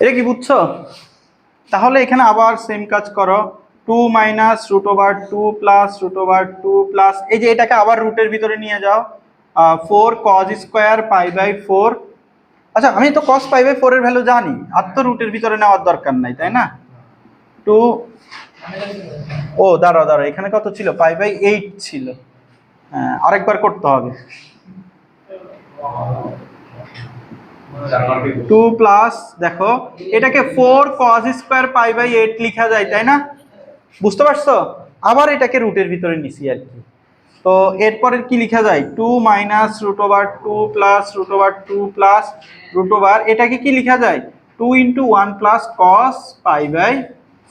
এটা কি বুঝছো? তাহলে এখানে আবার সেম কাজ করো, 2 minus root over 2 plus root over 2 plus, এই যে এটাকে আবার রুটের ভিতরে নিয়ে যাও, 4 কজ স্কোয়ার পাই বাই 4। আচ্ছা আমি তো কস পাই বাই 4 এর ভ্যালু জানি, আর তো রুটের ভিতরে নেওয়ার দরকার নাই, তাই না? 2, ও দাঁড়াও দাঁড়াও, এখানে কত ছিল? পাই বাই 8 ছিল। হ্যাঁ আরেকবার করতে হবে। 2 প্লাস, দেখো এটাকে 4 cos স্কয়ার পাই বাই 8 লেখা যায়, তাই না? বুঝতে পারছো? আবার এটাকে রুটের ভিতরে নিছি আর কি। তো এরপরে কি লেখা যায়? 2 minus root over 2 plus root over 2 plus root over, এটাকে কি লেখা যায়? 2 into 1 plus cos pi by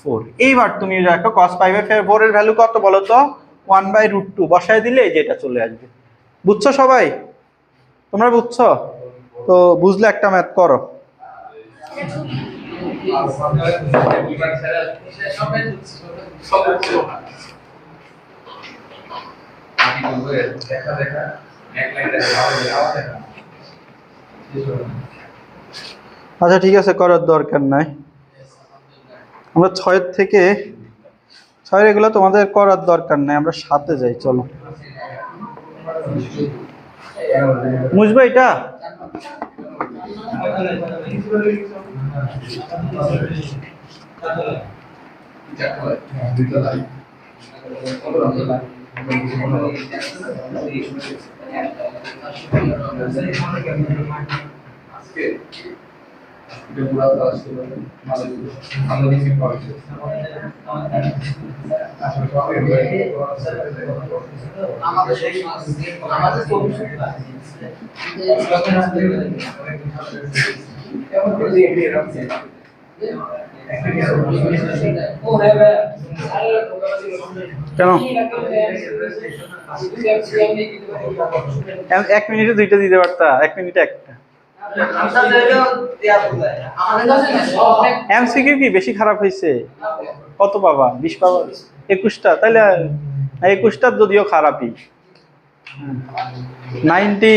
4। এইবার তুমি দেখো কস পাই বাই 4 এর ভ্যালু কত বলো তো? 1 বাই রুট 2 বসায় দিলে যেটা চলে আসবে। বুঝছো সবাই? তোমরা বুঝছো? তো বুঝলে একটা ম্যাথ করো। আচ্ছা ঠিক আছে, করার দরকার নাই। আমরা 6 থেকে 6 এগুলো তোমাদের করার দরকার নাই, আমরা 7-এ যাই। চলো বুঝবো এটা। কেন 1 মিনিটে দুইটা দিতে পারতা? 1 মিনিটে একটা। এমসিকিউ কি বেশি খারাপ হয়েছে? কত পাবা? 20 পাবা? 21টা? তাহলে 21টা যদিও খারাপই। 90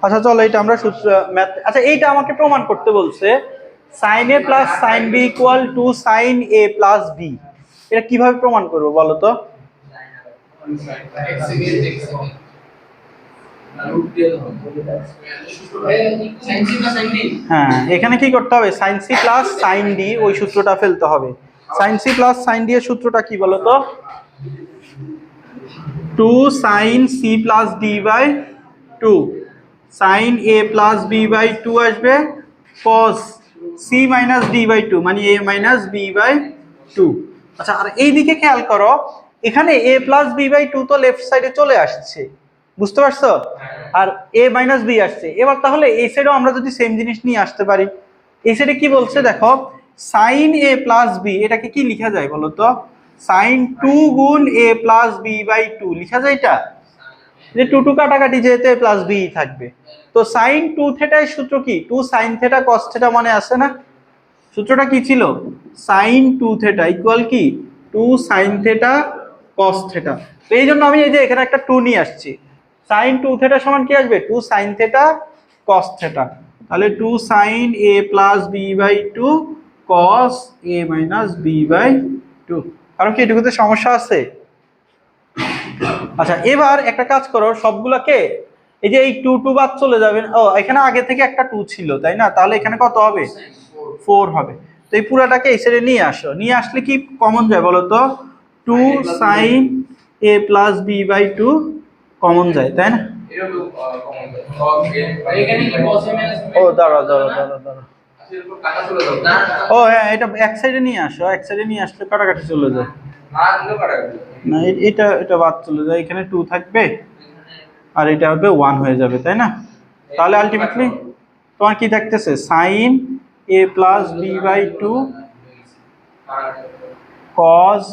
আচ্ছা চলো এটা আমরা সূত্র ম্যাথ, আচ্ছা এইটা আমাকে প্রমাণ করতে বলছে, sin a plus sin b equal to sin a plus b। এটা কিভাবে প্রমাণ করব বলো তো? হ্যাঁ এখানে কি করতে হবে? sin c plus sin d, ওই সূত্রটা ফেলতে হবে। sin c plus sin d এর সূত্রটা কি বলো তো? 2 sin c plus d by 2, sin a plus b by 2 আসবে, cos c minus d by 2 মানে a মাইনাস b বাই 2। আচ্ছা আর এইদিকে খেয়াল করো, এখানে a প্লাস b বাই 2 তো লেফট সাইডে চলে আসছে, বুঝতে পারছো? আর a মাইনাস b আসছে। এবার তাহলে এই সাইডেও আমরা যদি সেম জিনিস নিয়ে আসতে পারি। এই সাইডে কি বলছে দেখো, sin a প্লাস b, এটাকে কি লেখা যায় বলো তো? sin 2 গুণ a প্লাস b বাই 2 লেখা যায় এটা। যে 2 2 কাটাকাটি যেতে প্লাস b থাকবে। তো sin 2 থিটা এর সূত্র কি? 2 sin থিটা cos থিটা মনে আছে না? সূত্রটা কি ছিল? sin 2 থিটা ইকুয়াল কি? 2 sin থিটা cos থিটা। তো এই জন্য আমি এই যে এখানে একটা 2 নিয়ে আসছি। sin 2 থিটা সমান কি আসবে? 2 sin থিটা cos থিটা। তাহলে 2 sin a plus b by 2 cos a minus b by 2। কারণ কি এটুকুতে সমস্যা আছে? আচ্ছা এবার একটা কাজ করো, সবগুলোকে এই যে এই 2 2 বাদ চলে যাবেন। ও এখানে আগে থেকে একটা 2 ছিল তাই না? তাহলে এখানে কত হবে? 4 হবে। তো এই পুরাটাকে এই সাইডে নিয়ে আসো, নিয়ে আসলে কি কমন যায় বলো তো? 2 sin a plus b by 2 common যায়, তাই না? ও দাঁড়াও দাঁড়াও দাঁড়াও দাঁড়াও, ও হ্যাঁ এটা এক সাইডে নিয়ে আসো, এক সাইডে নিয়ে আসলে কাটাকাটি চলে যায়। না এটা এটা বাদ চলে যায়, এখানে 2 থাকবে আর এটা হবে 1 হয়ে যাবে, তাই না? তাহলে আলটিমেটলি তোমার কি থাকতেছে? sin a plus b by 2 cos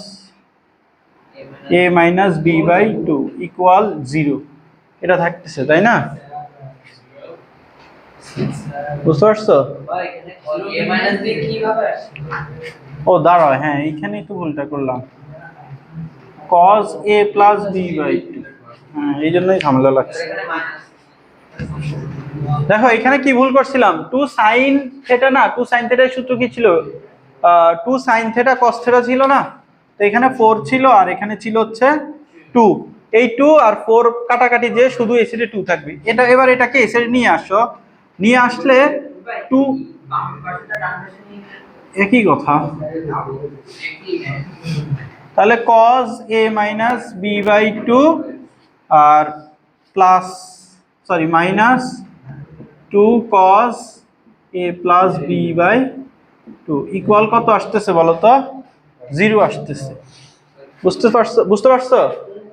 a minus b by 2 equal 0, এটা থাকতেছে, তাই না? বুঝতে পারছো? ও দাঁড়াও, হ্যাঁ এইখানেই তো ভুলটা করলাম, cos a plus B by two. হ্যাঁ এই জন্যই ঝামেলা লাগছে। দেখো এখানে কি ভুল করছিলাম, টু সাইন থেটা না, টু সাইন থেটার সূত্র কি ছিল, two sine theta cos theta ছিল না, তো এখানে 4 ছিল আর এখানে ছিল হচ্ছে 2। এই 2 আর 4 কাটাকাটি যে শুধু এ সাইডে 2 থাকবে। এটা এবার এটাকে এ সাইডে নিয়ে আসো, নিয়ে আসলে 2, একই কথা, তাহলে cos a minus B by two আর plus, sorry minus 2 cos a plus B by two equal কত আসতেছে বলো তো, 0 আসতেছে। বুঝতে পারছো?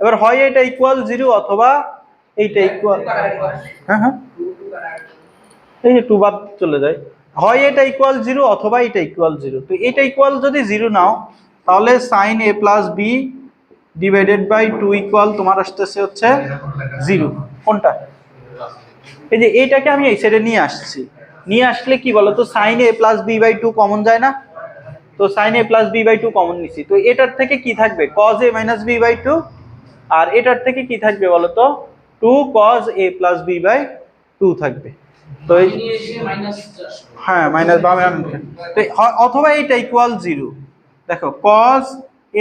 এবার হয় এটা ইকুয়াল 0 অথবা এইটা ইকুয়াল, হ্যাঁ হ্যাঁ এই যে 2 বাদ চলে যায়, হয় এটা ইকুয়াল 0 অথবা এটা ইকুয়াল 0। তো এটা ইকুয়াল যদি 0 নাও তাহলে sin a plus B divided by 2 equal তোমার আসতেছে হচ্ছে 0। কোনটা? এই যে এইটাকে আমি এই সাইডে নিয়ে আসছি, নিয়ে আসলে কি বলতো sin a plus B by two common যায় না, তো sin a plus B by two common নিছি, তো এটার থেকে কি থাকবে cos a minus B by two, আর এটার থেকে কি থাকবে বলতো 2 cos a plus B by two থাকবে। তো হ্যাঁ মাইনাস বামে তো অথবা এইটা ইকুয়াল 0। দেখো cos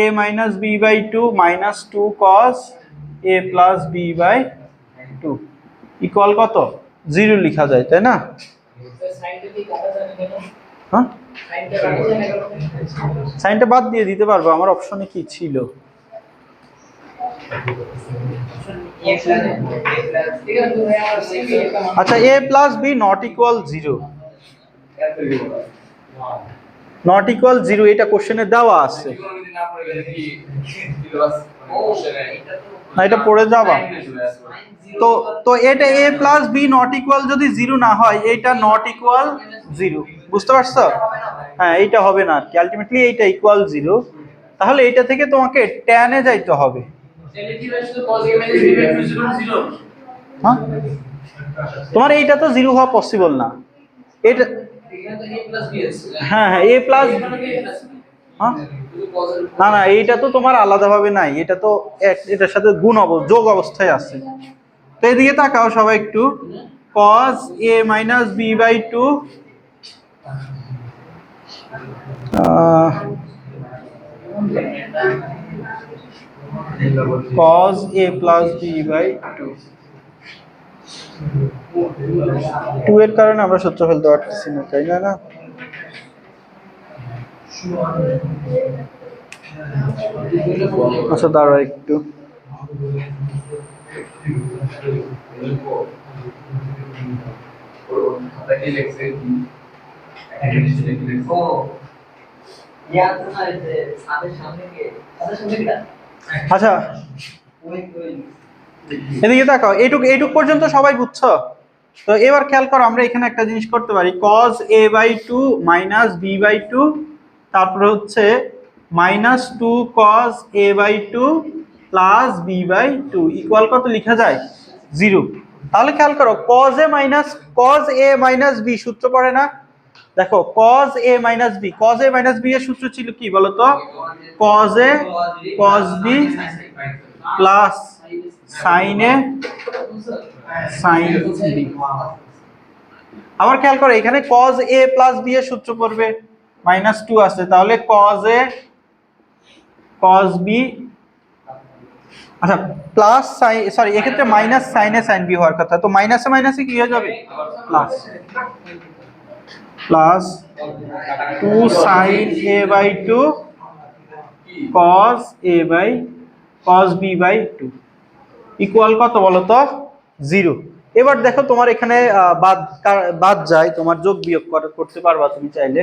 a minus B by two minus 2 cos a plus B by two equal কত, 0 লেখা যায় তাই না? হ্যাঁ সাইনটা বাদ দিয়ে দিতে পারবো, আমার অপশনে কি ছিল, আচ্ছা a plus B not equal 0, not equal 0 এটা কোশ্চেনে দেওয়া আছে, না এটা পড়ে যাবা। তো তো এটা a plus B not equal যদি 0 না হয়, এটা নট ইকুয়াল 0, বুঝতে পারছো? হ্যাঁ এইটা হবে না কি, আলটিমেটলি এইটা ইকুয়াল 0, তাহলে এটা থেকে তোমাকে tan এ যাইতে হবে। হ্যাঁ তোমার এইটা তো 0 হওয়া পসিবল না, এটা হ্যাঁ হ্যাঁ a প্লাস, হ্যাঁ না না এইটা তো তোমার আলাদাভাবে নাই, এটা তো এটার সাথে গুণ যোগ অবস্থায় আছে। তো এদিকে তাকাও সবাই একটু, cos a minus B by two cos a plus B by two, 2 এর কারণে আমরা সূত্র ফেলতে পারতেছি না তাই না? না আচ্ছা দাঁড়াও একটু, আচ্ছা এদিকে তাকাও, এইটুক পর্যন্ত সবাই বুঝছো? তো এবার খেয়াল করো, আমরা এখানে একটা জিনিস করতে পারি, cos a by two minus B by two, তারপরে হচ্ছে minus 2 cos a by two plus B by two equal কত লেখা যায়, 0। তাহলে খেয়াল করো cos a মাইনাস বি সূত্র পড়ে না, দেখো cos a মাইনাস বি এর সূত্র ছিল কি বলতো, cos a cos b plus sin a sin b। আবার খেয়াল করো এখানে cos a প্লাস b এর সূত্র পড়বে, -2 আছে, তাহলে cos a cos b, আচ্ছা প্লাস সরি এক্ষেত্রে minus sin a sin b হওয়ার কথা, তো মাইনাসে মাইনাসে কি হয়ে যাবে plus, plus 2 sin a by 2 cos a by cos b by 2 equal কত বলো তো 0। এবার দেখো তোমার এখানে বাদ যায়, তোমার যোগ বিয়োগ করতে পারবা তুমি চাইলে।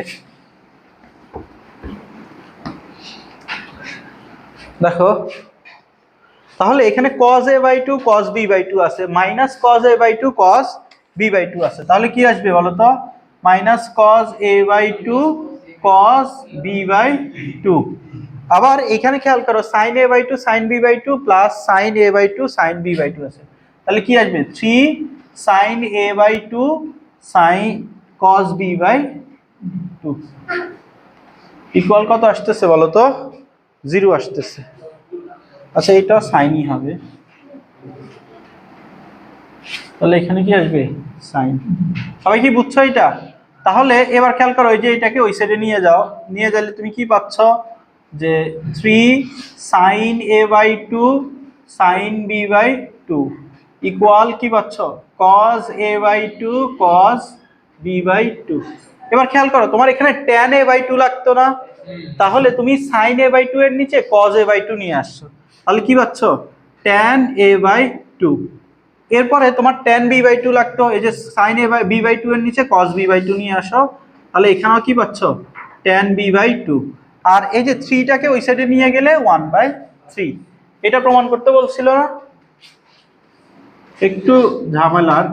দেখো তাহলে এখানে cos a by 2 cos b by 2 আছে, minus cos a by 2 cos b by 2 আছে, তাহলে কি আসবে বলো তো minus cos a by 2 cos b by 2। আবার এখানে খেয়াল করো sin a by 2 sin b by 2 plus sin a by 2 sin b by 2 আছে, তাহলে কি আসবে 3 sin a by 2 sine cos b by 2 equal কত আসতেছে বলো তো? 0 আসতেছে। আচ্ছা এটা সাইনই হবে, তাহলে এখানে কি আসবে? সাইন। সবাই কি বুঝছো এটা? তাহলে এবার খেয়াল করো, এই যে এটাকে ওই সাইডে নিয়ে যাও, নিয়ে গেলে তুমি কি পাচ্ছ যে 3 sine a by 2 sine b by 2 equal কি পাচ্ছ? Cos a by 2 cos b by 2। এবার খেয়াল করো, তোমার এখানে ট্যান এ বাই 2 লাগতো না? তাহলে তুমি সাইন এ বাই 2 এর নিচে কস এ বাই 2 নিয়ে আসছো, তাহলে কি পাচ্ছ? Tan a by 2। এরপরে তোমার ট্যান বি বাই 2 লাগতো, এই যে sine a by b by 2 এর নিচে কস বি বাই 2 নিয়ে আসো, তাহলে এখানেও কি পাচ্ছ? Tan B by 2। আর এই যে 3টাকে ওই সাইডে নিয়ে গেলে 1/3। এটা প্রমাণ করতে বলছিল না? একটু ঝামেলার,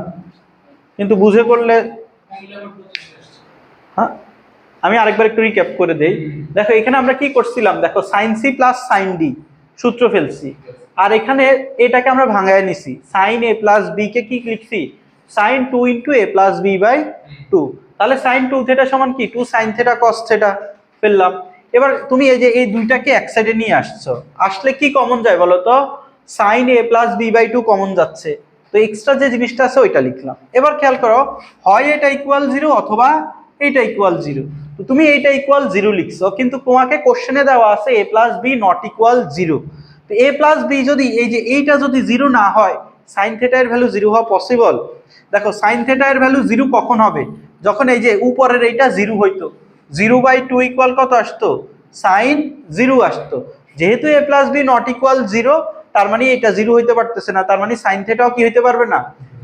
কিন্তু বুঝে করলে। হ্যাঁ, আমি আরেকবার একটু রিক্যাপ করে দেই। দেখো এখানে আমরা কি করছিলাম, দেখো sine c plus sine d সূত্র ফেলছি, আর এখানে এটাকে আমরা ভাঙায় নিছি, সাইন এ প্লাস বি কে কি লিখছি? Sine 2 into a plus B by 2। তাহলে সাইন 2 থেটা সমান কি? 2 সাইন থেটা কস থেটা ফেললাম। এবার তুমি এই যে এই দুইটাকে এক সাইডে নিয়ে আসছো, আসলে কি কমন যায় বলো তো? Sine a plus B by 2 common যাচ্ছে, তো এক্সট্রা যে জিনিসটা আছে ওইটা লিখলাম। এবার খেয়াল করো, হয় এটা ইকুয়াল 0 অথবা এইটা ইকুয়াল 0। তো তুমি এইটা ইকুয়াল 0 লিখছো, কিন্তু তোমাকে কোশ্চেনে দেওয়া আছে a plus B not equal 0। তো a প্লাস বি যদি এই যে এইটা যদি 0 না হয়, সাইন থেটা এর ভ্যালু 0 হওয়া পসিবল? দেখো সাইন থেটা এর ভ্যালু 0 কখন হবে? যখন এই যে উপরের এইটা 0 হইতো, 0/2 ইকুয়াল কত আসতো? সাইন 0 আসতো। যেহেতু a plus B not equal 0, তার মানে এটা 0 হইতে পারতেছে না, তার মানে সাইন থেটাও কি হইতে পারবে না?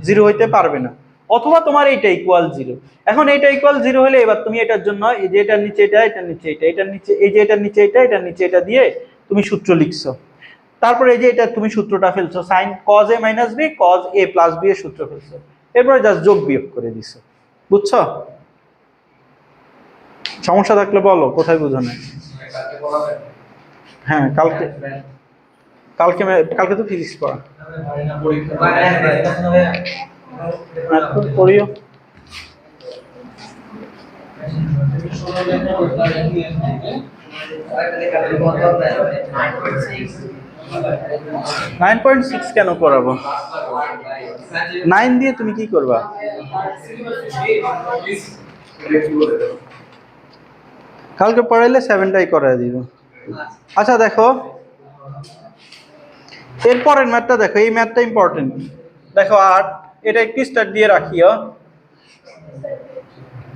0 হইতে পারবে না। অথবা তোমার এইটা ইকুয়াল 0। এখন এইটা ইকুয়াল 0 হলে এবার তুমি এটার জন্য এই যে এটার নিচে এটা, এটার নিচে এটা, এটার নিচে এই যে এটার নিচে এটা, এটার নিচে এটা দিয়ে তুমি সূত্র লিখছো। তারপরে এই যে এটা তুমি সূত্রটা ফেলছো, sine cos a minus b cos a plus b এর সূত্র ফেলছো। এরপরে জাস্ট যোগ বিয়োগ করে দিছো। বুঝছো? সমস্যা থাকলে বলো, কোথায় বুঝো না? হ্যাঁ, কালকে কালকে কালকে তো ফিজিক্স পড়া পড়িও। 9.6 কেন করাবো? 9 দিয়ে তুমি কি করবা? কালকে পড়াইলে 7টাই করাই দিব। আচ্ছা দেখো, এরপরের ম্যাথটা দেখো, এই ম্যাথটা ইম্পর্টেন্ট। দেখো 8, এটা একটু স্টার্ট দিয়ে রাখিও।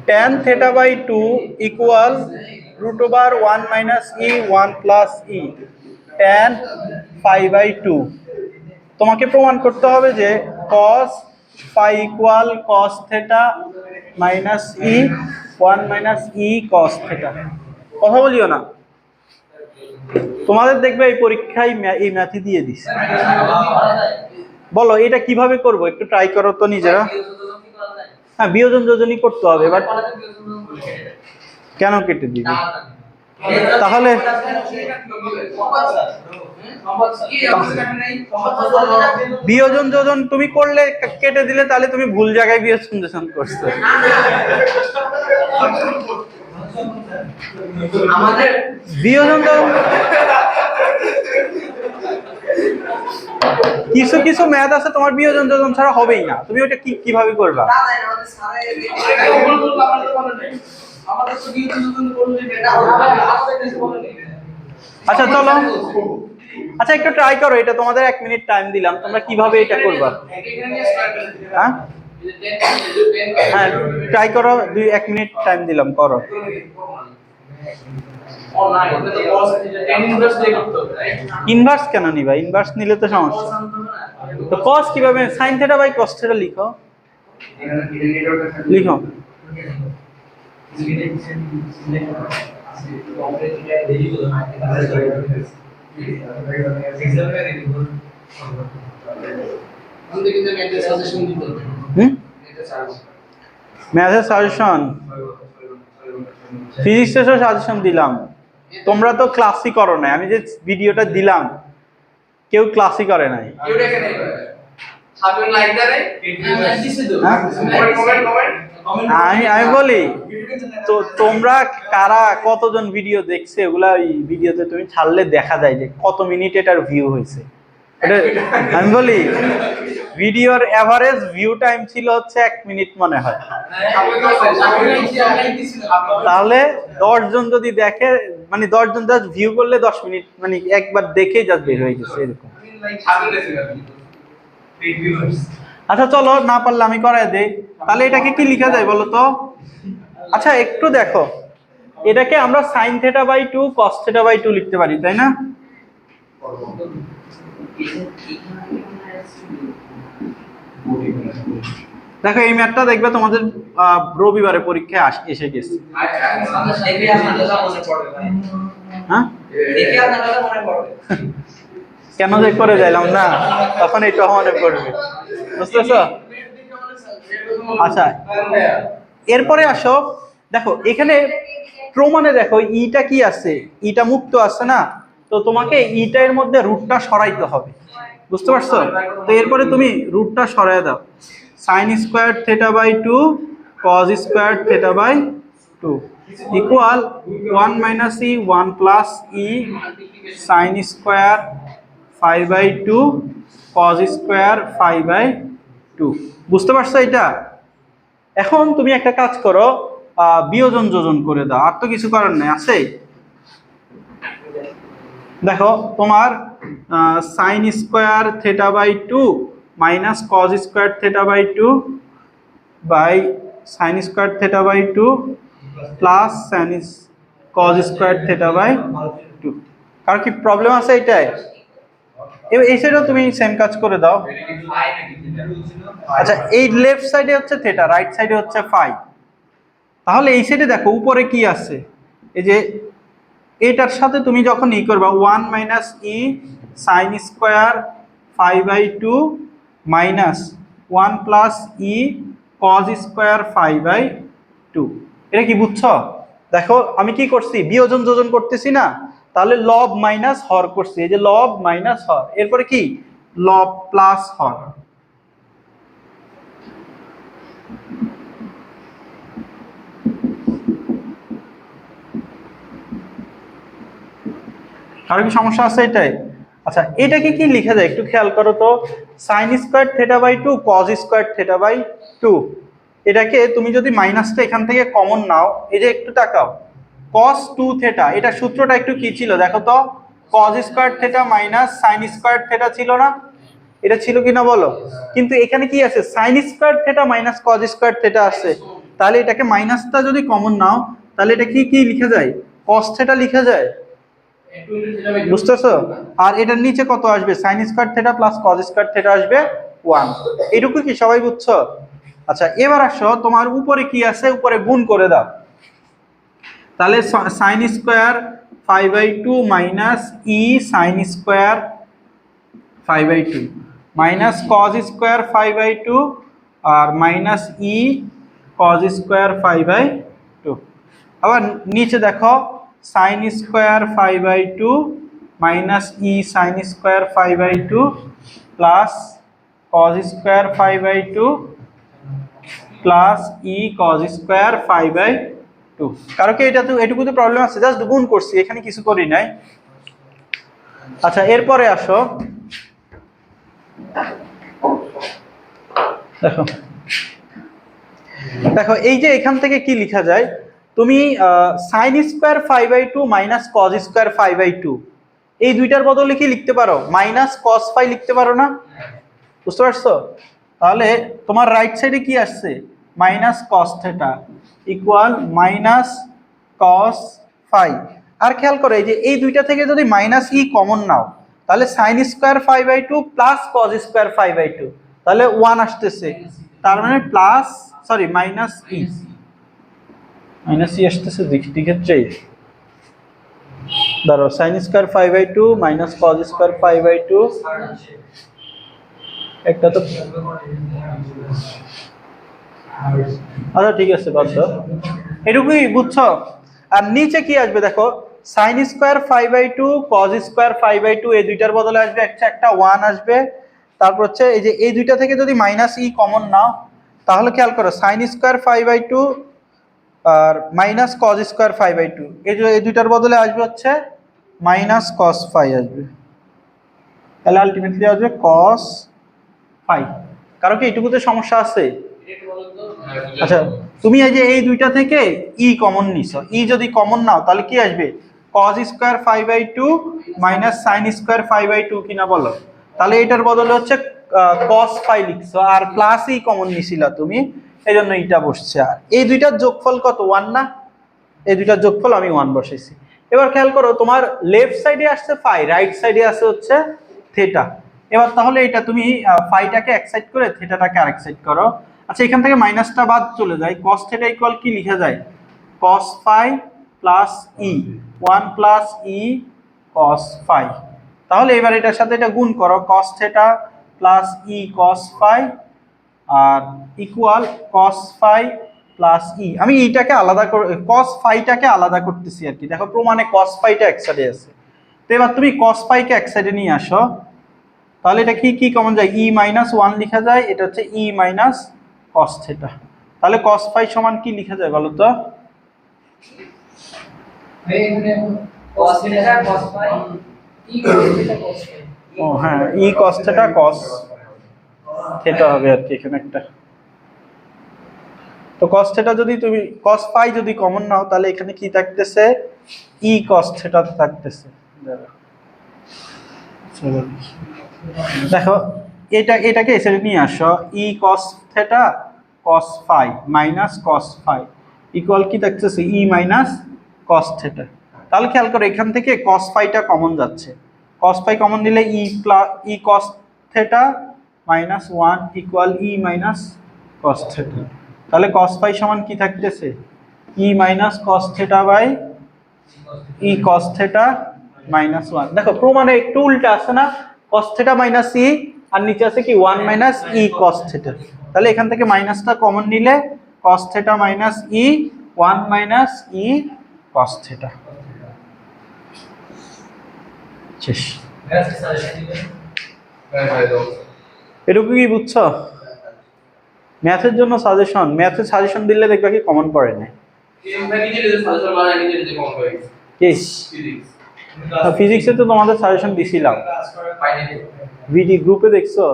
tan theta by 2 equal root over 1 minus e 1 plus e tan phi by 2। তোমাকে প্রমাণ করতে হবে যে cos phi equal cos theta minus e 1 minus e cos theta। কথা বলিও না, তোমাদের দেখবে এই পরীক্ষায় এই ম্যাথই দিয়ে দিছে। বলো এটা কিভাবে করব, একটু ট্রাই করো তো নিজেরা। হ্যাঁ, বিয়োজন যোজনই করতে হবে, বাট কেন কেটে দিবে? তাহলে বিয়োজন যোজন তুমি করলে কেটে দিলে, তাহলে তুমি ভুল জায়গায় বিয়োজন যোজন করছো। বিয়োজন যোজন কিছু কিছু ম্যাথ আছে তোমার বিয়োজন যোজন ছাড়া হবেই না, তুমি ওটা কিভাবে করবা? আচ্ছা চলো, আচ্ছা একটু ট্রাই করো, এটা তোমাদের 1 মিনিট টাইম দিলাম, তোমরা কিভাবে এটা করবা? হ্যাঁ হ্যাঁ, ট্রাই করো, 1 মিনিট টাইম দিলাম, করো। ইনভার্স কেন নিবা? ইনভার্স নিলে তো সমস্যা। তো cos কিভাবে? sin θ বাই cos θ লিখো, লিখো। ম্যাথের সাজেশন, ফিজিক্সের সাজেশন দিলাম, তোমরা তো ক্লাসই করো না। আমি যে ভিডিওটা দিলাম কেউ ক্লাসই করে নাই। আমি বলি তো তোমরা কারা কতজন ভিডিও দেখছে ওগুলা ওই ভিডিওতে তুমি ছাড়লে দেখা যায় যে কত মিনিট এটার ভিউ হয়েছে। এটা আমি বলি ভিডিওর এভারেজ ভিউ টাইম ছিল হচ্ছে 1 মিনিট মনে হয়। তাহলে 10 জন যদি দেখে মানে 10 জন জাস্ট ভিউ করলে 10 মিনিট মানে একবার দেখেই জাস্ট বের হয়ে গেছে এরকম। আচ্ছা চলো না পারলে আমি করাই দেই। তাহলে এটাকে কি লেখা যায় বলো তো? আচ্ছা একটু দেখো, এটাকে আমরা sin θ/2 cos θ/2 লিখতে পারি তাই না? দেখো এই ম্যাথটা দেখবে তোমাদের রবিবারে পরীক্ষায় এসে গেছে। হ্যাঁ কেন যে করে যাইলাম না তখন এটা মনে পড়বে, বুঝতেছো? আচ্ছা এরপরে আসো, দেখো এখানে প্রমাণে দেখো ইটা কি আছে, ইটা মুক্ত আছে না, তো তোমাকে ইটা এর মধ্যে রুটটা সরাইতে হবে, বুঝতে পারছো? তো এরপরে তুমি রুটটা সরাই দাও, sin square θ/2 cos square θ/2 equal 1 - e 1 + e sin square π/2 cos square π/2। বুঝতে পারছো এটা? এখন তুমি একটা কাজ করো, বিয়োজন যোজন করে দাও, আর তো কিছু করার নাই আছে। দেখো তোমার sin square θ/2 minus cos square θ/2 by sin square θ/2 plus sin cos square θ/2। কার কি প্রবলেম আছে এটাই? এই সাইডেও তুমি সেম কাজ করে দাও। আচ্ছা এই লেফট সাইডে হচ্ছে থিটা, রাইট সাইডে হচ্ছে ফাই। তাহলে এই সাইডে দেখো উপরে কি আছে, এই যে এটার সাথে তুমি যখন ই করবা 1 - e sin square π/2 minus 1 + e cos square π/2। এটা কি বুঝছো? দেখো আমি কি করছি, বিয়োজন যোজন করতেছি না, তাহলে লব মাইনাস হর করছি, এই যে লব মাইনাস হর, এরপরে কি লব প্লাস হর। কারো কি সমস্যা আছে এটাই? আচ্ছা এটাকে কি লিখা যায় একটু খেয়াল করো তো, sin স্কয়ার θ/2 cos স্কয়ার θ/2। এটাকে তুমি যদি মাইনাসটা এখান থেকে কমন নাও, এই যে একটু তাকাও cos 2θ, এটা সূত্রটা একটু কি ছিল দেখো তো, cos square θ minus sin square θ ছিল না? এটা ছিল কিনা বলো? কিন্তু এখানে কি আছে, sin square θ minus cos square θ আছে, তাহলে এটাকে মাইনাসটা যদি কমন নাও তাহলে এটা কি কি লিখা যায়, cos θ লিখা যায়, বুঝতেছো? আর এটার নিচে কত আসবে, sin square θ plus cos square θ আসবে 1। এইটুকু কি সবাই বুঝছো? আচ্ছা এবার আসো তোমার উপরে কি আছে, উপরে গুণ করে দাও। তাহলে sin square π/2 minus e sin square π/2 minus cos square π/2 আর মাইনাস e cos স্কয়ার π/2। আবার নিচে দেখো sin square π/2 minus e sin square π/2 plus cos square π/2 plus e cos square π/2। কারো কি এটা তো এটুকুতে প্রবলেম আছে? জাস্ট গুণ করছি, এখানে কিছু করি নাই। আচ্ছা এরপরে আসো, দেখো দেখো এই যে এখান থেকে কি লেখা যায়, তুমি sin square π/2 minus cos square π/2 এই দুইটার বদলে কি লিখতে পারো, মাইনাস cos phi লিখতে পারো না? বুঝতে পারছো? তাহলে তোমার রাইট সাইডে কি আসছে, minus cos θ equal minus cos phi। আর খেয়াল করো এই যে এই দুইটা থেকে যদি মাইনাস ই কমন নাও, তাহলে sin square π/2 plus cos square π/2, তাহলে 1 আসতেছে, তার মানে প্লাস সরি মাইনাস ই আসতেছে দিকে ধরো sin square π/2 minus cos square π/2, একটা তো আচ্ছা ঠিক আছে বাদ দাও, এটুকুই বুঝছো? আর নিচে কি আসবে দেখো, sin স্কয়ার π/2 cos স্কয়ার π/2 এই দুইটার বদলে আসবে একটা 1 আসবে, তারপর হচ্ছে এই যে এই দুইটা থেকে যদি মাইনাস ই কমন নাও তাহলে খেয়াল করো সাইন স্কোয়ার 5/2 আর মাইনাস কজ স্কোয়ার 5/2, এই দুইটার বদলে আসবে হচ্ছে মাইনাস কস ফাই আসবে, তাহলে আলটিমেটলি আসবে কস ফাই। কারণ কি এইটুকুতে সমস্যা আছে? আচ্ছা তুমি এই যে এই দুইটা থেকে ই কমন নিছো, ই যদি কমন নাও তাহলে কি আসবে cos square 5/2 minus sin square 5/2 কিনা বলো? তাহলে এটার বদলে হচ্ছে cos ফাই লিখছো আর প্লাস ই কমন নিছিলা তুমি, এইজন্য এটা বসছে। আর এই দুইটার যোগফল কত 1 না? এই দুইটার যোগফল আমি 1 বসাইছি। এবার খেয়াল করো তোমার লেফট সাইডে আসছে ফাই, রাইট সাইডে আছে হচ্ছে থিটা। এবার তাহলে এটা তুমি ফাইটাকে এক সাইড করে থিটাটাকে আরেক সাইড করো। আচ্ছা এখান থেকে মাইনাসটা বাদ চলে যায়, cos থিটা ইকুয়াল কি লেখা যায়? cos phi plus E, 1 plus E cos phi. তাহলে এবার এটার সাথে এটা গুণ করো, cos theta plus E cos phi আর equal cos phi plus E. আমি এইটাকে আলাদা করে cos ফাইটাকে আলাদা করতেছি আর কি, দেখো প্রমাণে cos ফাইটা এক সাইডে আছে। তো এবার তুমি cos ফাইকে এক সাইডে নিয়ে আসো, তাহলে এটা কি কি কমন যায়? ই মাইনাস 1 লেখা যায়, এটা হচ্ছে ই মাইনাস cos থিটা। তাহলে cos ফাই সমান কি লেখা যায় বলো তো? cos থিটা cos ফাই ই cos থিটা cos ফাই। ও হ্যাঁ, ই cos থিটা cos থিটা হবে আর কি এখানে একটা। তো cos থিটা যদি তুমি cos ফাই যদি কমন নাও তাহলে এখানে কি থাকতেছে? ই cos থিটা থাকতেছে। দেখো এটাকে এসে নিয়ে আসো, e cos theta cos phi minus cos phi equal কি থাকতেছে? E minus cos theta. তাহলে খেয়াল করো এখান থেকে cos ফাইটা কমন যাচ্ছে, cos ফাই কমন দিলে e cos theta minus 1 equal e minus cos theta. তাহলে cos ফাই সমান কি থাকতেছে? E minus cos theta by e cos theta minus 1। দেখো প্রমাণে একটু উল্টা আছে না? cos থিটা মাইনাস ই আর নিচে আছে কি 1 মাইনাস ই cos থিটা। তাহলে এখান থেকে মাইনাসটা কমন নিলে cos থিটা মাইনাস ই 1 মাইনাস ই cos থিটা। শেষ। এটুকু কি বুঝছো? ম্যাথের জন্য সাজেশন, ম্যাথের সাজেশন দিলে দেখবা কি কমন পড়ে না। ফিজিক্সে তো তোমাদের সাজেশন দিছিলাম, ভিডি গ্রুপে দেখছো?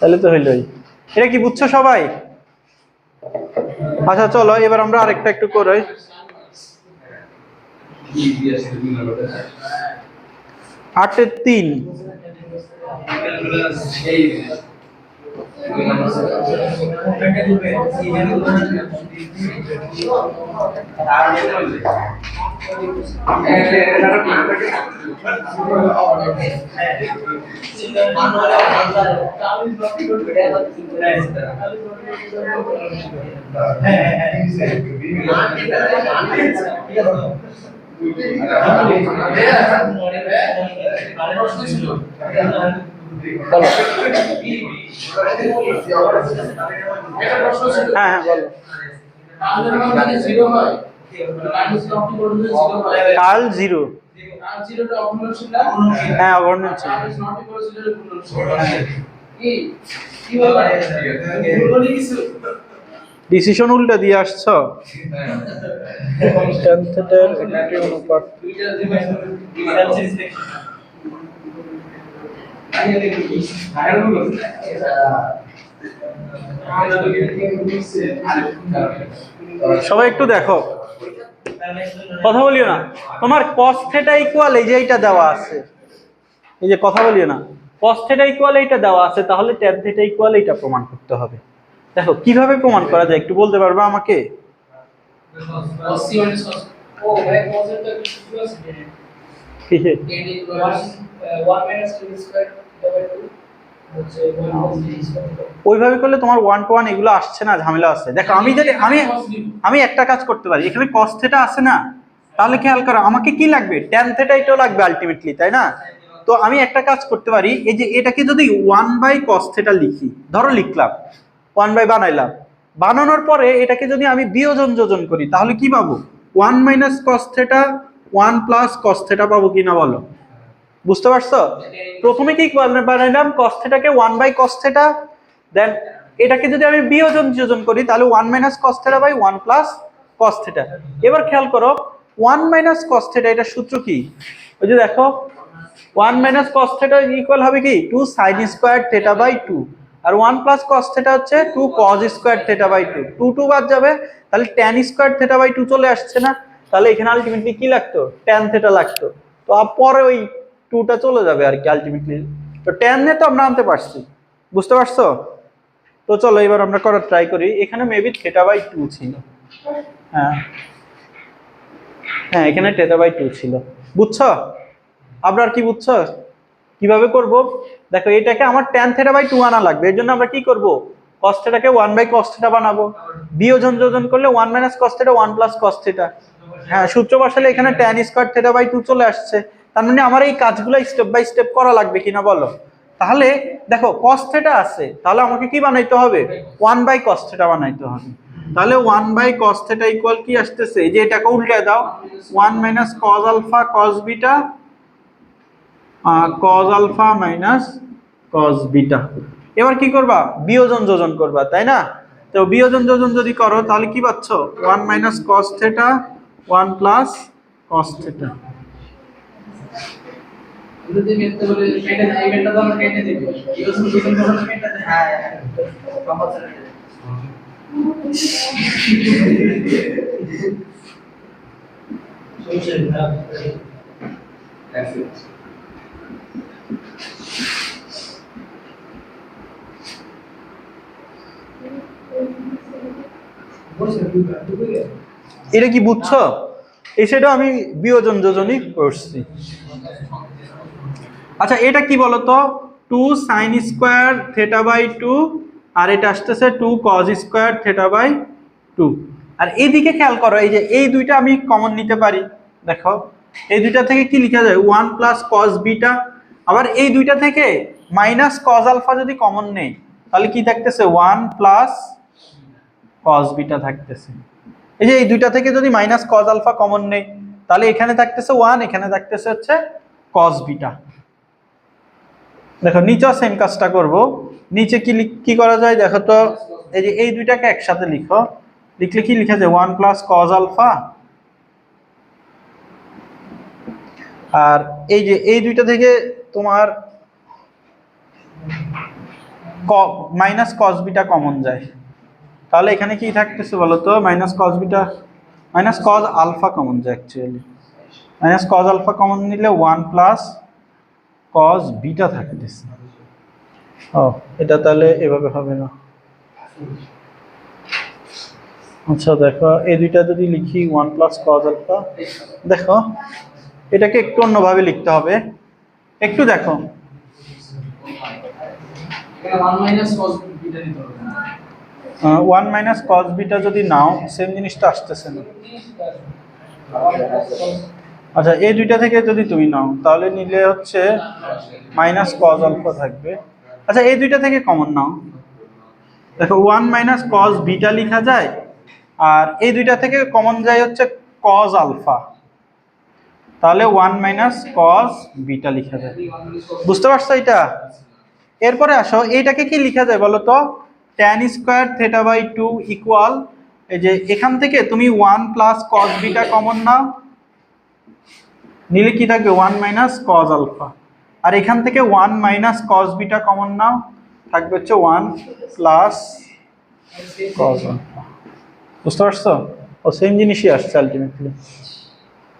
তাহলে তো হইলই। এটা কি বুঝছো সবাই? আচ্ছা চলো এবার আমরা আরেকটা একটু করি। 8/3 হ্যাঁ বলো। কার্ল জিরো, হ্যাঁ অগর্ণন ছিল। ডিসিশন উল্টা দিয়ে আসছো। tan থিটার একটি অনুপাত। সবাই একটু দেখো, কথা বলিও না। তোমার cos থিটা ইকুয়াল এই যে এইটা দেওয়া আছে, এই যে কথা বলিও না, cos থিটা ইকুয়াল এইটা দেওয়া আছে, তাহলে tan থিটা ইকুয়াল এইটা প্রমাণ করতে হবে। দেখো কিভাবে প্রমাণ করা যায় একটু বলতে পারবা আমাকে? ওইভাবে করলে তোমার 1 to 1 এগুলো আসছে না, ঝামেলা আছে। দেখো আমি যদি আমি একটা কাজ করতে পারি, এখানে cos থিটা আছে না, তাহলে খেয়াল করো আমাকে কি লাগবে? tan থিটা এটাও লাগবে আলটিমেটলি, তাই না? তো আমি একটা কাজ করতে পারি, এই যে এটাকে যদি 1/cos থিটা লিখি, ধরো লিখলাম 1 বানাইলাম, বানানোর পরে এটাকে যদি আমি বিয়োজন যোজন করি তাহলে কি পাবো? 1 - cos theta 1 plus cos theta পাবো কিনা বলো, বুঝতে পারছো? প্রথমে কি বানাইলাম, কস থিটাকে 1 বাই কস থিটা, দেন এটাকে যদি আমি বিয়োজন করি তাহলে 1 minus cos theta by 1 plus cos theta. এবার খেয়াল করো 1 মাইনাস কস থিটা, এটা সূত্র কি, ওই যে দেখো 1 মাইনাস কস থিটা ইকুয়াল হবে কি 2 সাইন স্কয়ার থিটা বাই 2, আর 1 প্লাস কস থিটা হচ্ছে 2 কস স্কয়ার থিটা বাই 2, 2 2 বাদ যাবে, তাহলে tan স্কয়ার থিটা বাই 2 চলে আসছে না, তাহলে এখানে আলটিমেটলি কি লাগতো, tan থিটা লাগতো, তো পরে ওই 2টা চলে যাবে আর কি আলটিমেটলি, তো tan এ তো আমরা আনতে পারছি, বুঝতে পারছো? তো চলো এবার আমরা করার ট্রাই করি, এখানে মেবি থিটা বাই 2 ছিল, হ্যাঁ হ্যাঁ এখানে থিটা বাই 2 ছিল, বুঝছো? আমরা কি বুঝছো কিভাবে করব? দেখো এটাকে আমার tan থিটা বাই 2 আনা লাগবে, এর জন্য আমরা কি করব, cos থিটাকে 1 বাই cos থিটা বানাবো, বিয়োজন যোজন করলে 1 minus cos theta 1 plus cos theta, হ্যাঁ সূত্র বসালে এখানে tan স্কয়ার থিটা বাই 2 চলে আসছে, তার মানে আমার এই কাজগুলো স্টেপ বাই স্টেপ করা লাগবে কিনা বলো? তাহলে দেখো cos থিটা আছে, তাহলে আমাকে কি বানাইতে হবে, 1 বাই cos থিটা বানাইতে হবে, তাহলে 1 বাই cos থিটা ইকুয়াল কি আসতেছে, এই যে এটাকে উল্টে দাও, 1 minus cos alpha cos beta cos alpha minus cos beta. এবার কি করবা, বিয়োজন যোজন করবা, তাই না? তো বিয়োজন যোজন যদি করো তাহলে কি পাচ্ছ, 1 minus cos theta 1 plus cos theta. যদি মেতে বলে কেটে এই মেটা তো আমরা কেটে দেব, ইউজ করতে করতে কেটে দেব, হ্যাঁ কম্পালসারি এটা কি বুঝছো? এই সেটা আমি বিয়োজন যোজনই করছি। আচ্ছা এটা কি বলতো, 2 sin স্কয়ার থিটা বাই 2, আর এটা আসতেছে 2 cos স্কয়ার থিটা বাই 2, আর এইদিকে খেয়াল করো, এই যে এই দুইটা আমি কমন নিতে পারি, দেখো এই দুইটা থেকে কি লেখা যায় 1 প্লাস cos বিটা, আবার এই দুইটা থেকে মাইনাস cos আলফা যদি কমন নেই তাহলে কি থাকতেছে 1 প্লাস cos বিটা থাকতেছে, এই যে এই দুইটা থেকে যদি মাইনাস cos আলফা কমন নেই তাহলে এখানে থাকতেছে 1, এখানে থাকতেছে হচ্ছে cos বিটা। দেখো নিচেও সেম কাজটা করব, নিচে কি করা যায় দেখো তো, এই যে এই দুইটাকে একসাথে লিখো, লিখলে কি লেখা যায় 1 প্লাস cos আলফা, আর এই যে এই দুইটা থেকে তোমার মাইনাস cos বিটা কমন যায়, তাহলে এখানে কি থাকতেছে বলো তো, minus cos beta minus cos alpha common যায়, actually minus cos alpha common নিলে 1 প্লাস cos বিটা থাকতেছে। ও এটা তাহলে এভাবে হবে না, আচ্ছা দেখো এই দুইটা যদি লিখি 1 প্লাস cos আলফা, দেখো এটাকে একটু অন্যভাবে লিখতে হবে, একটু দেখো 1 মাইনাস cos বিটা দিতে হবে, 1 মাইনাস cos বিটা যদি নাও সেম জিনিসটা আসতেছে না, আচ্ছা এই দুইটা থেকে যদি তুমি নাও তাহলে নিলে হচ্ছে মাইনাস cos আলফা থাকবে, আচ্ছা এই দুইটা থেকে কমন নাও, দেখো 1 মাইনাস cos বিটা লেখা যায়, আর এই দুইটা থেকে কমন যায় হচ্ছে cos আলফা, তাহলে 1 মাইনাস cos বিটা লেখা যায়, বুঝতে পারছো এটা? এরপরে আসো এইটাকে কি লেখা যায় বলো তো, tan square theta by 2 equal, এই যে এখান থেকে তুমি 1 প্লাস cos বিটা কমন নাও, নিলে কি থাকবে 1 মাইনাস cos আলফা, আর এখান থেকে 1 মাইনাস cos বিটা কমন নাও, থাকবে হচ্ছে 1 প্লাস cos আলফা, বুঝতে পারছো? ও সেম জিনিসই আসছে আলটিমেটলি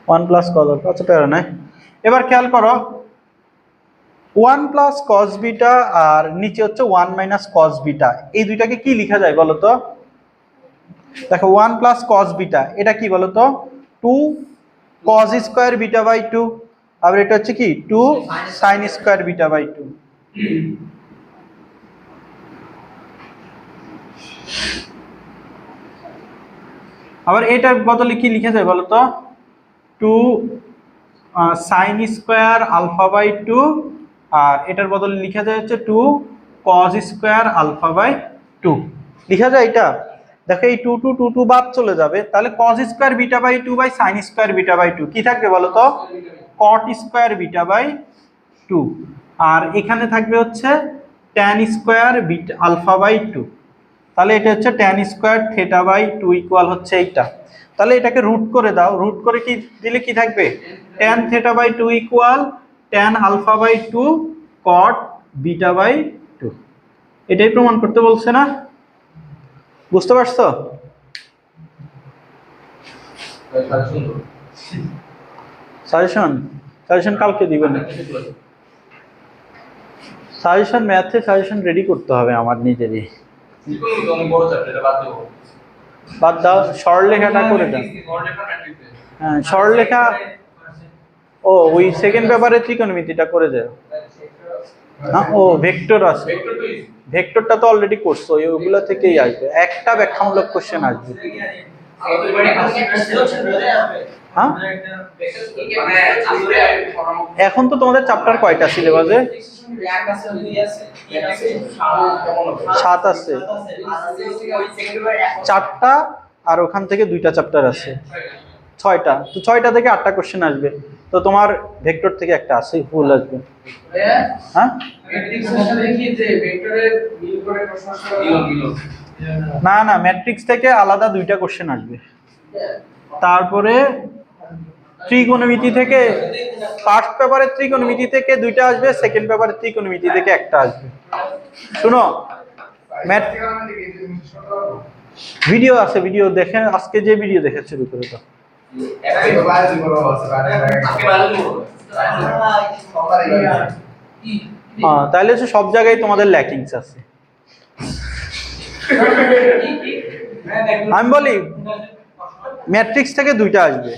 1 প্লাস cos আলফা, আচ্ছা প্যারা নাই। এবার খেয়াল করো 1 প্লাস cos বিটা আর নিচে হচ্ছে 1 মাইনাস cos বিটা, এই দুইটাকে কি লেখা যায় বলো তো, দেখো 1 প্লাস cos বিটা এটা কি বলো তো, 2 cos স্কয়ার বিটা বাই 2, আবার এটা হচ্ছে কি 2 sin স্কয়ার বিটা বাই 2, আবার এটার বদলে কি লিখা যায় বলো তো, 2 sin স্কয়ার আলফা বাই 2, আর এটার বদলে লিখা যায় হচ্ছে 2 cos স্কয়ার আলফা বাই 2, লিখা যায় এটা? দেখো এই 2 2 2 2 বাদ চলে যাবে, তাহলে cos square beta by 2 by sin square beta by 2 কি থাকবে বলো তো? cot square beta by 2। আর এখানে থাকবে হচ্ছে tan square beta alpha by 2। তাহলে এটা হচ্ছে tan square theta by 2 equal হচ্ছে এইটা। তাহলে এটাকে রুট করে দাও, রুট করে কি দিলে কি থাকবে? tan theta by 2 equal tan alpha by 2 cot beta by 2। এটাই প্রমাণ করতে বলছে না? বুঝতে পারছো? সাজেশন কালকে দিবেন। সাজেশন ম্যাথে সাজেশন রেডি করতে হবে আমার নিজেরই। বাদ দাও, সরলরেখাটা করে দাও। হ্যাঁ সরলরেখা, ও ওই সেকেন্ড পেপারে ত্রিকোণমিতিটা করে দাও। হ্যাঁ ও ভেক্টর আছে, ভেক্টরটা তো অলরেডি করছো, ওইগুলো থেকেই আসবে, একটা ব্যাখ্যামূলক কোশ্চেন আসবে। হ্যাঁ এখন তো তোমাদের চ্যাপ্টার কয়টা সিলেবাসে? 7 আছে, 4টা আর ওখান থেকে 2টা চ্যাপ্টার আছে, 6টা। তো 6টা থেকে 8টা কোশ্চেন আসবে, তো তোমার ভেক্টর থেকে একটা আছে, ফুল আসবে। হ্যাঁ না না, ম্যাট্রিক্স থেকে আলাদা 2টা কোশ্চেন আসবে। তারপরে ত্রিকোণমিতি থেকে ফার্স্ট পেপারের ত্রিকোণমিতি থেকে 2টা আসবে, সেকেন্ড পেপারের ত্রিকোণমিতি থেকে একটা আসবে। শুনো, ভিডিও আছে, ভিডিও দেখে আজকে যে ভিডিও দেখে শুরু করে দাও। হ্যাঁ তাহলে হচ্ছে সব জায়গায় তোমাদের ল্যাকিংস আছে। আমি বলি ম্যাট্রিক্স থেকে 2টা আসবে,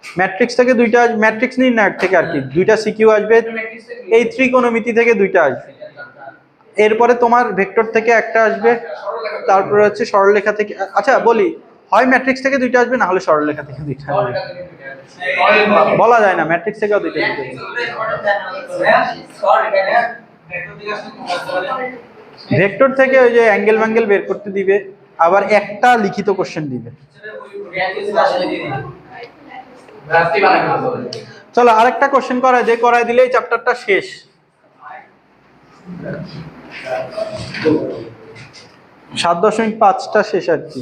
ম্যাট্রিক্স থেকে 2টা, ম্যাট্রিক্স নির্ণায়ক থেকে আর কি 2টা সিকিউ আসবে, এই ত্রিকোণমিতি থেকে 2টা আসবে, এরপরে তোমার ভেক্টর থেকে একটা আসবে, তারপরে হচ্ছে সরলরেখা থেকে। আচ্ছা বলি, হয় ম্যাট্রিক্স থেকে 2টা আসবে, না হলে সরলরেখা থেকে 2টা আসবে, বলা যায় না, ম্যাট্রিক্স থেকেও 2টা আসবে। ভেক্টর থেকে ওই যে অ্যাঙ্গেল ম্যাঙ্গেল বের করতে দিবে, আবার একটা লিখিত কোশ্চেন দিবে। চলো আরেকটা কোশ্চেন করাই দে, করাই দিলেই চ্যাপ্টারটা শেষ। 7.5টা শেষ আর কি।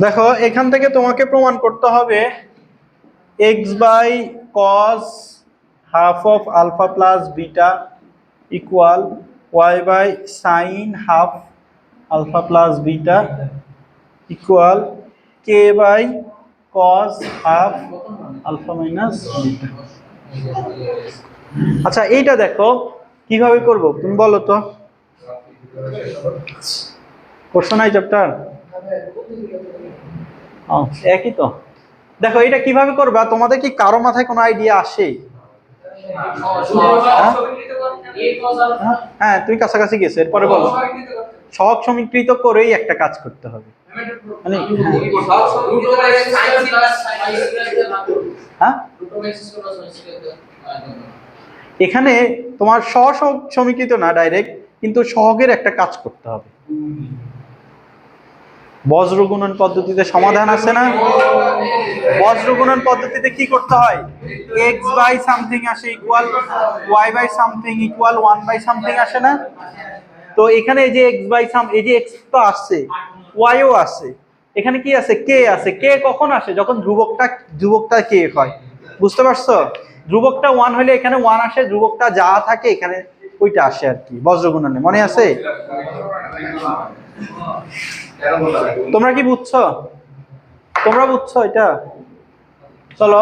দেখো এখান থেকে তোমাকে প্রমাণ করতে হবে x by cos half of alpha plus beta equal y by sine half alpha plus beta equal k by cos half alpha minus beta. আচ্ছা এইটা দেখো কিভাবে করব, তুমি বলো তো, করছো না এই চ্যাপ্টার? একই তো। দেখো এটা কিভাবে করবা, তোমাদের কি কারো মাথায় কোনো আইডিয়া আসে? হ্যাঁ তুমি কাছাকাছি গেছো, এরপরে বলো। সহগ সমীকৃত করেই একটা কাজ করতে হবে, মানে হ্যাঁ এখানে তোমার সহগ সমীকৃত না ডাইরেক্ট, কিন্তু সহগের একটা কাজ করতে হবে। বজ্র গুণন পদ্ধতিতে সমাধান আছে না? বজ্র গুণন পদ্ধতিতে কি করতে হয়? x বাই সামথিং আসে equal y by something equal 1 by something আসে না? তো এখানে এই যে x বাই সাম, এই যে x তো আসছে, y ও আছে, এখানে কি আছে? k আছে। k কখন আসে? যখন ধ্রুবকটা k হয়। বুঝতে পারছো? ধ্রুবকটা 1 হলে এখানে 1 আসে, ধ্রুবকটা যা থাকে এখানে ওইটা আসে আর কি, বজ্র গুণনে। মনে আছে? তোমরা কি বুঝছো? তোমরা বুঝছো এটা? চলো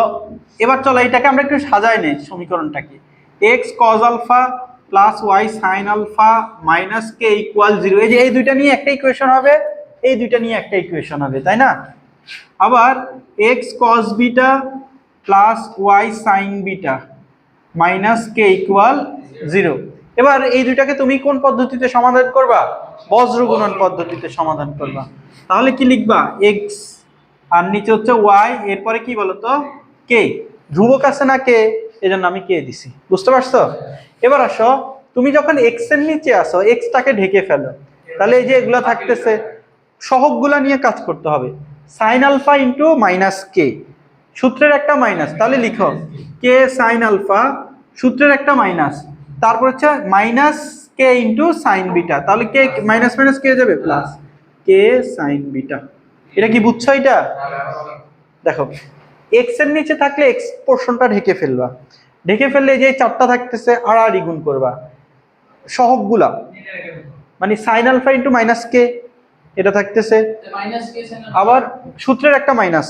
এবার চলো এটাকে আমরা একটু সাজাই নেই সমীকরণটাকে। x cos alpha plus y sin alpha minus k equal 0, এই যে এই দুইটা নিয়ে একটা ইকুয়েশন হবে, এই দুইটা নিয়ে একটা ইকুয়েশন হবে, তাই না? আবার x cos beta plus y sin beta minus k equal 0, এবার এই দুইটাকে তুমি কোন পদ্ধতিতে সমাধান করবা? বজ্র গুণন পদ্ধতিতে সমাধান করবা। তাহলে কি লিখবা? এক্স আর নিচে হচ্ছে ওয়াই, এরপরে কি বলতো? কে। ধ্রুবক আছে না কে, এজন্য আমি কে দিছি। বুঝতে পারছো? এবার আসো, তুমি যখন এক্স এর নিচে আসো, এক্সটাকে ঢেকে ফেলো, তাহলে এই যে এগুলো থাকতেছে, সহগগুলা নিয়ে কাজ করতে হবে। সাইন আলফা ইন্টু মাইনাস কে, সূত্রের একটা মাইনাস, তাহলে লিখো কে সাইন আলফা, সূত্রের একটা মাইনাস, তারপর হচ্ছে মাইনাস কে ইন্টু সাইন বিটা, তাহলে কে মাইনাস মাইনাস কে যাবে প্লাস কে সাইন বিটা। এটা কি বুঝছো? এটা দেখো, এক্স এর নিচে থাকলে এক্স পোর্শনটা ঢেকে ফেলবা, ঢেকে ফেললে এই যে চারটা থাকতেছে আর গুণ করবা সহগগুলা, মানে সাইন আলফা ইন্টু মাইনাস কে এটা থাকতেছে, আবার সূত্রের একটা মাইনাস,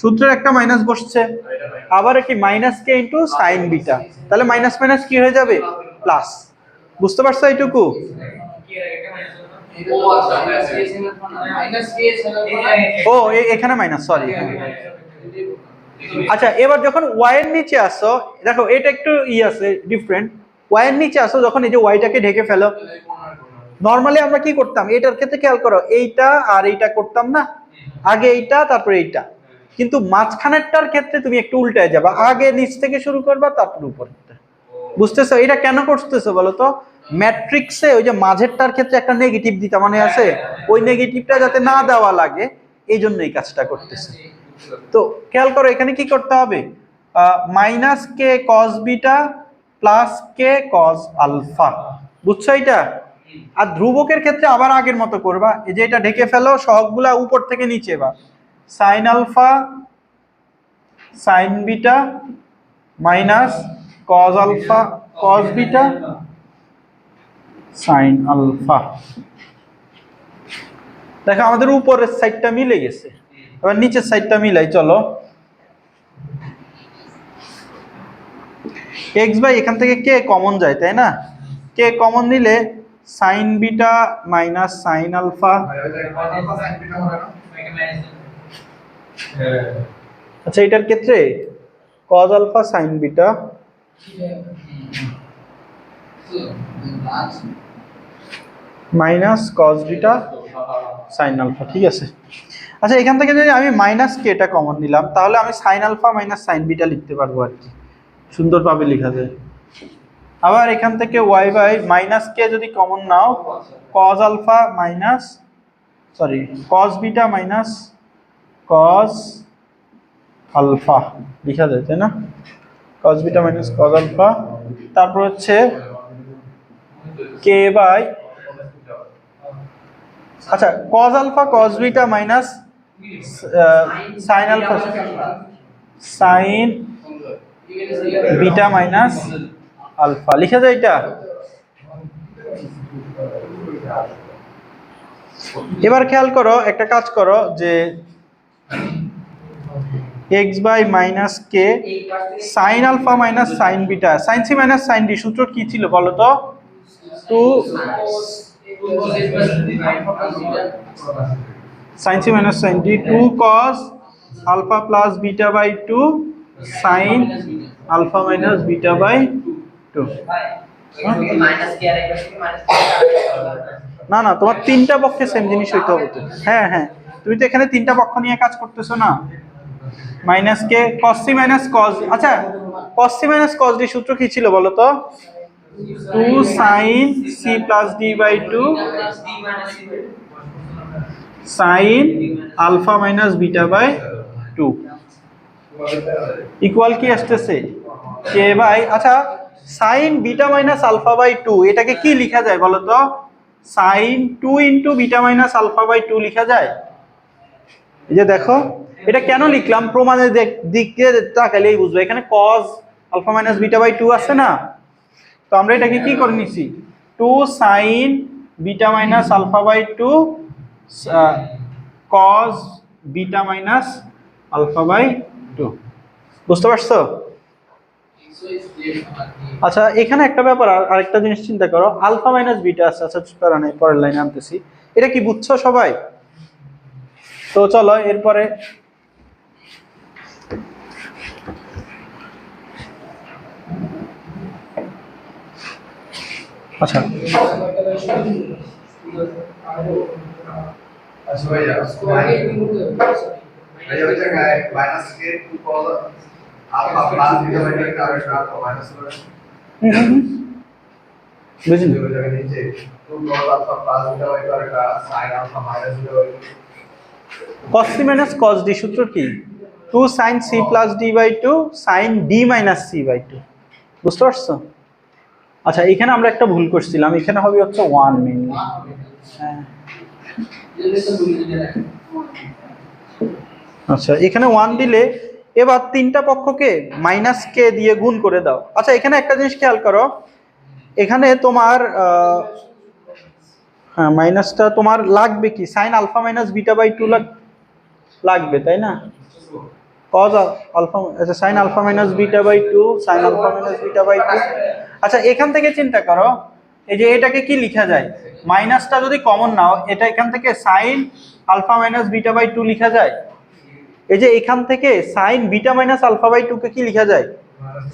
সূত্রের একটা মাইনাস বসছে, আবার কি মাইনাস কে ইন্টু সাইন বিটা, তাহলে মাইনাস মাইনাস কি হয়ে যাবে প্লাস। বুঝতে পারছো এইটুকু? ও এখানে মাইনাস, সরি। আচ্ছা, এবার যখন ওয়াই এর নিচে আসো, দেখো এটা একটু আছে ডিফারেন্ট। ওয়াই এর নিচে আসো যখন, এই যে ওয়াইটাকে ঢেকে ফেলো, নরমালি আমরা কি করতাম এটার ক্ষেত্রে, খেয়াল করো, এইটা আর এইটা করতাম না, আগে এইটা তারপরে এইটা, কিন্তু মাঝখানেরটার ক্ষেত্রে তুমি একটু উল্টায় যাবা, আগে নিচ থেকে শুরু করবা তারপর উপরটা। বুঝতেছো এটা কেন করতেছো বলো তো? ম্যাট্রিক্সে ওই যে মাঝেরটার ক্ষেত্রে একটা নেগেটিভ দিতে মানে আছে, ওই নেগেটিভটা যাতে না দেওয়া লাগে, এই জন্য এই কাজটা করতেছে। তো খেয়াল করো এখানে কি করতে হবে, মাইনাস কে কস বিটা প্লাস কে কস আলফা। বুঝছো এটা? আর ধ্রুবকের ক্ষেত্রে আবার আগের মতো করবা, এই যে এটা ঢেকে ফেলো, সহগগুলা উপর থেকে নিচে বা sine alpha sine beta minus cos alpha cos beta sine alpha. দেখো আমাদের উপরের সাইডটা মিলে গেছে, এবার নিচের সাইডটা মিলাই চলো। এক্স বাই এখান থেকে কে কমন যায় তাই না, কে কমন নিলে sine beta minus sine alpha. আচ্ছা এটার ক্ষেত্রে cos alpha sine beta minus cos beta sine alpha, ঠিক আছে। আচ্ছা এখান থেকে যদি আমি মাইনাস কেটা কমন নিলাম, তাহলে আমি sine alpha minus sine beta লিখতে পারবো আর কি, সুন্দরভাবে লেখা যায়। আবার এখান থেকে ওয়াই বাই মাইনাস কে যদি কমন নাও, cos alpha minus sorry cos beta minus cos alpha লেখা যায় তাই না, cos beta minus cos alpha, তারপর হচ্ছে কে বাই, আচ্ছা cos alpha cos beta minus sine alpha sine beta minus alpha লিখা যায় এটা। এবার খেয়াল করো, একটা কাজ করো যে x by minus k sine alpha minus sine beta sine c minus sine d, সূত্র কি ছিল বলো তো? Two sine c minus sine d, two cos alpha plus beta by two sine alpha minus beta by two. না না, তোমার তিনটা পক্ষে সেম জিনিস হইতে হবে তো। হ্যাঁ হ্যাঁ, তুমি তো এখানে তিনটা পক্ষ নিয়ে কাজ করতেছো না। Minus k cos c minus cos, আচ্ছা cos c minus cos d সূত্র কি ছিল বলো তো? Two sine c plus d by two sine alpha minus beta by two equal কি আসতেছে কে বাই, আচ্ছা sine beta minus alpha by two এটাকে কি লেখা যায় বলো তো? Sine two into beta minus alpha by two লেখা যায়। এই যে দেখো এটা কেন লিখলাম, প্রমাণের দিক দিয়ে তাকালেই বুঝবে, এখানে cos alpha minus beta by two আছে না, তো আমরা এটাকে কি করে নিছি, two sine beta minus alpha by two cos beta minus alpha by two. বুঝতে পারছো? আচ্ছা এখানে একটা ব্যাপার, আরেকটা জিনিস চিন্তা করো, আলফা মাইনাস বিটা আছে, আচ্ছা প্যারা নাই, পরের লাইনে আনতেছি। এটা কি বুঝছো সবাই? তো চলো এরপরে আচ্ছা বুঝলি cos c minus cos d সূত্র কি 2 sin c plus d by 2 sin d minus c by 2 বুঝতে পারছো? আচ্ছা এখানে আমরা একটা ভুল করছিলাম, এখানে হবে হচ্ছে 1 মেইনলি। হ্যাঁ আচ্ছা এখানে 1 দিলে এবার তিনটা পক্ষকে মাইনাস কে দিয়ে গুণ করে দাও। আচ্ছা এখানে একটা জিনিস খেয়াল করো, এখানে তোমার হ্যাঁ মাইনাসটা তোমার লাগবে কি sin alpha minus beta by 2 লাগবে তাই না? cos আলফা আচ্ছা sin alpha minus beta by 2 sin alpha minus beta by 2। আচ্ছা এখান থেকে চিন্তা করো, এই যে এটাকে কি লেখা যায়, মাইনাসটা যদি কমন নাও এটা এখান থেকে sin alpha minus beta by 2 লেখা যায়। এই যে এখান থেকে sin beta minus alpha by 2 কে কি লেখা যায়,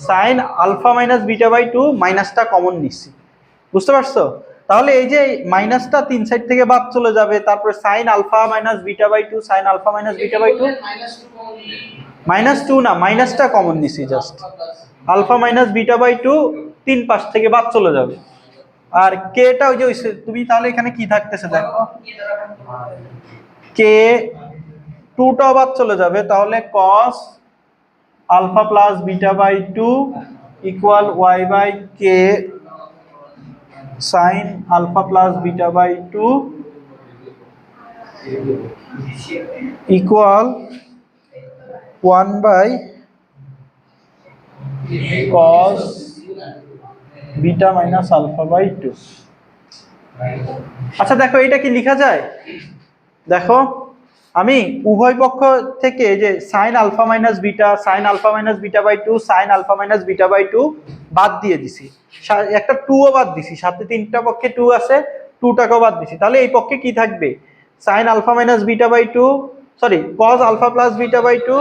sin alpha minus beta by 2 মাইনাসটা কমন নিছি। বুঝতে পারছো? তাহলে এই যে মাইনাসটা তিন সাইড থেকে বাদ চলে যাবে, তারপরে sin alpha minus beta by 2 sin alpha minus beta by 2 minus 2 না মাইনাসটা কমন নিছি just, alpha minus beta by 2 তিন পাশ থেকে বাদ চলে যাবে। আর কেটা ওই যে তুমি তাহলে এখানে কি থাকতেছে দেখো, কে 2টাও বাদ চলে যাবে, তাহলে cos alpha plus beta by 2 equal y by k sin alpha plus beta by 2 equal 1 by cos beta minus alpha by 2। আচ্ছা দেখো এটা কি লেখা যায়, দেখো আমি উভয় পক্ষ থেকে যে sin alpha minus beta sin alpha minus beta by 2 sin alpha minus beta by 2 বাদ দিয়ে দিছি, একটা 2 ও বাদ দিছি, সাথে তিনটা পক্ষে 2 আছে 2টাকেও বাদ দিছি। তাহলে এই পক্ষে কি থাকবে, sin alpha minus beta by 2 sorry cos alpha plus beta by 2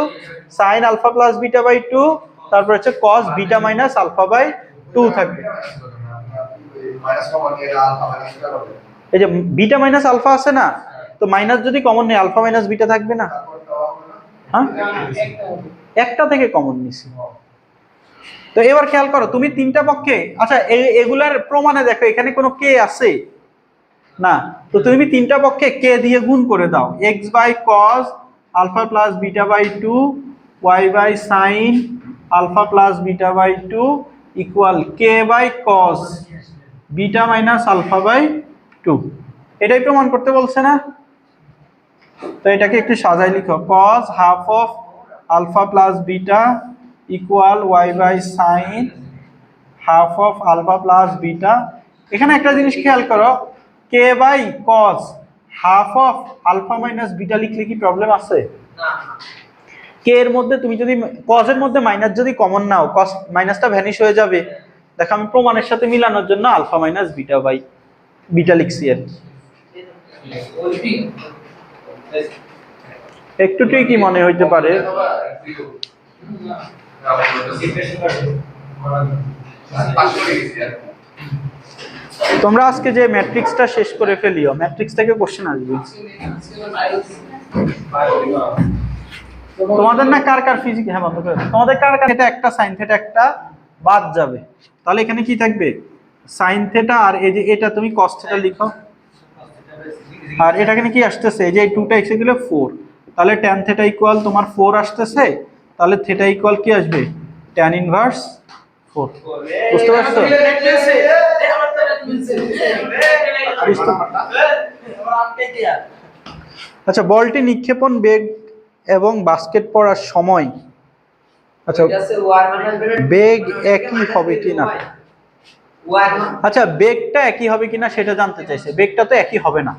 sin alpha plus beta by 2 তারপর হচ্ছে cos beta minus alpha by 2 থাকবে। এই যে বিটা মাইনাস আলফা আছে না, তো মাইনাস যদি কমন নেই আলফা মাইনাস বিটা থাকবে না, হ্যাঁ একটা থেকে কমন নিছি। তো এবার খেয়াল করো তুমি তিনটা পক্ষে, আচ্ছা এগুলার প্রমাণে দেখো এখানে কোনো কে আছে না, তো তুমি তিনটা পক্ষে কে দিয়ে গুণ করে দাও, x by cos alpha plus beta by 2 y by sin alpha plus beta by 2 equal k by cos beta minus alpha by 2। এটাই প্রমাণ করতে বলছে না? তো এটাকে একটু সাজাই লিখো, cos half of alpha plus beta equal y by sin half of alpha plus beta. এখানে একটা জিনিস খেয়াল করো, k by cos half of alpha minus beta লিখলে কি প্রবলেম আছে? না। k এর মধ্যে তুমি যদি cos এর মধ্যে মাইনাস যদি কমন নাও cos মাইনাসটা ভ্যানিশ হয়ে যাবে। দেখো আমি প্রমাণের সাথে মিলানোর জন্য alpha minus beta by beta লিখছি আর কি। একটু কি মনে হইতে পারে, তোমরা আজকে যে ম্যাট্রিক্সটা শেষ করে ফেলিও, ম্যাট্রিক্স থেকে কোশ্চেন আসবে তোমাদের না কার কার ফিজিক্স, হ্যাঁ বন্ধ করে তোমাদের কার কার এটা একটা সাইন থিটা একটা বাদ যাবে, তাহলে এখানে কি থাকবে সাইন থিটা, আর এই যে এটা তুমি কস থিটা লিখো, আর এটা এখানে কি আসতেছে এই যে 2টা এক্সে গেলে 4, তাহলে tan থিটা ইকুয়াল তোমার 4 আসতেছে, তাহলে থিটা ইকুয়াল কি আসবে tan ইনভার্স 4। বুঝতে পারছো? আচ্ছা বলটি নিক্ষেপণ বেগ এবং বাস্কেট পড়ার সময় আচ্ছা বেগ একই হবে কিনা, আচ্ছা বেগটা একই হবে কিনা সেটা জানতে চাইছে, বেগটা তো একই হবে না।